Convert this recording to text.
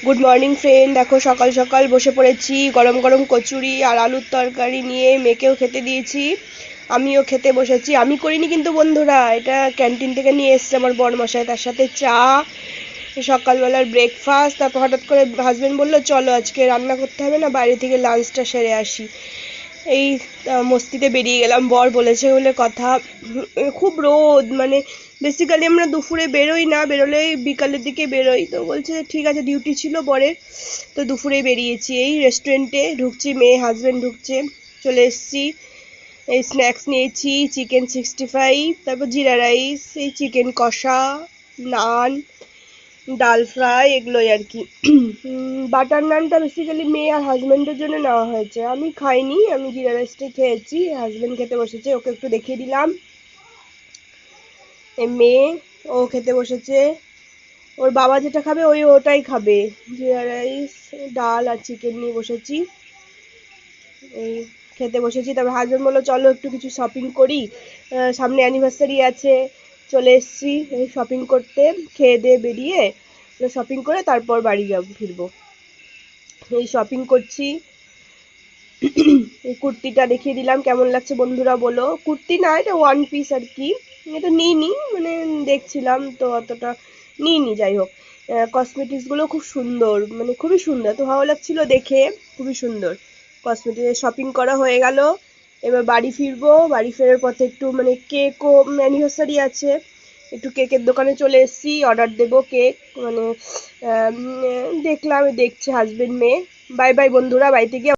Good morning friend. দেখো সকাল সকাল বসে পড়েছি, গরম গরম কচুরি আর আলুর তরকারি নিয়ে মেয়েকেও খেতে দিয়েছি, আমিও খেতে বসেছি। আমি করিনি কিন্তু বন্ধুরা, এটা ক্যান্টিন থেকে নিয়ে এসছে আমার বরমশাই, তার সাথে চা, সকালবেলার ব্রেকফাস্ট। তারপর হঠাৎ করে হাজবেন্ড বললো চলো আজকে রান্না করতে হবে না, বাইরে থেকে লাঞ্চটা সেরে আসি। এই মস্তিতে বেরিয়ে গেলাম, বর বলেছে বলে কথা। খুব রোদ, মানে বেসিক্যালি আমরা দুপুরে বেরোই না, বেরোলেই বিকালের দিকে বেরোই। তো বলছে ঠিক আছে, ডিউটি ছিল বরের, তো দুপুরে বেরিয়েছি। এই রেস্টুরেন্টে ঢুকছি, মেয়ে হাজবেন্ড ঢুকছে, চলে এসেছি। এই স্ন্যাক্স নিয়েছি, চিকেন 65, তারপর জিরা রাইস, এই চিকেন কষা, নান, ডাল ফ্রাই, এগুলোই আর কি। বাটার নানটা বেসিক্যালি মেয়ে আর হাজব্যান্ডের জন্য নেওয়া হয়েছে, আমি খাইনি, আমি জিরা রাইসটাই খেয়েছি। হাজব্যান্ড খেতে বসেছে, ওকে একটু দেখিয়ে দিলাম। মেয়ে, ও খেতে বসেছে, ওর বাবা যেটা খাবে ওটাই খাবে। জিরা রাইস, ডাল আর চিকেন নিয়ে বসেছি, এই খেতে বসেছি। তারপর হাজব্যান্ড বললো চলো একটু কিছু শপিং করি, সামনে অ্যানিভার্সারি আছে। চলে এসছি এই শপিং করতে, খেয়ে দিয়ে বেরিয়ে শপিং করে তারপর বাড়ি ফিরবো। এই শপিং করছি। এই কুর্তিটা দেখিয়ে দিলাম, কেমন লাগছে বন্ধুরা বলো। কুর্তি না, এটা ওয়ান পিস আর কি, এটা নিইনি, মানে দেখছিলাম তো অতটা নিইনি। যাই হোক, কসমেটিক্সগুলো খুব সুন্দর, মানে খুবই সুন্দর, তো ভালো লাগছিল দেখে, খুবই সুন্দর। কসমেটিক্স শপিং করা হয়ে গেল, এবার বাড়ি ফিরবো। বাড়ি ফেরার পথে একটু মানে কেকও, অ্যানিভার্সারি আছে, একটু কেকের দোকানে চলে এসেছি, অর্ডার দেবো কেক। মানে দেখলাম, দেখছে হাজবেন্ড মেয়ে। বাই বাই বন্ধুরা, বাড়িতে গিয়ে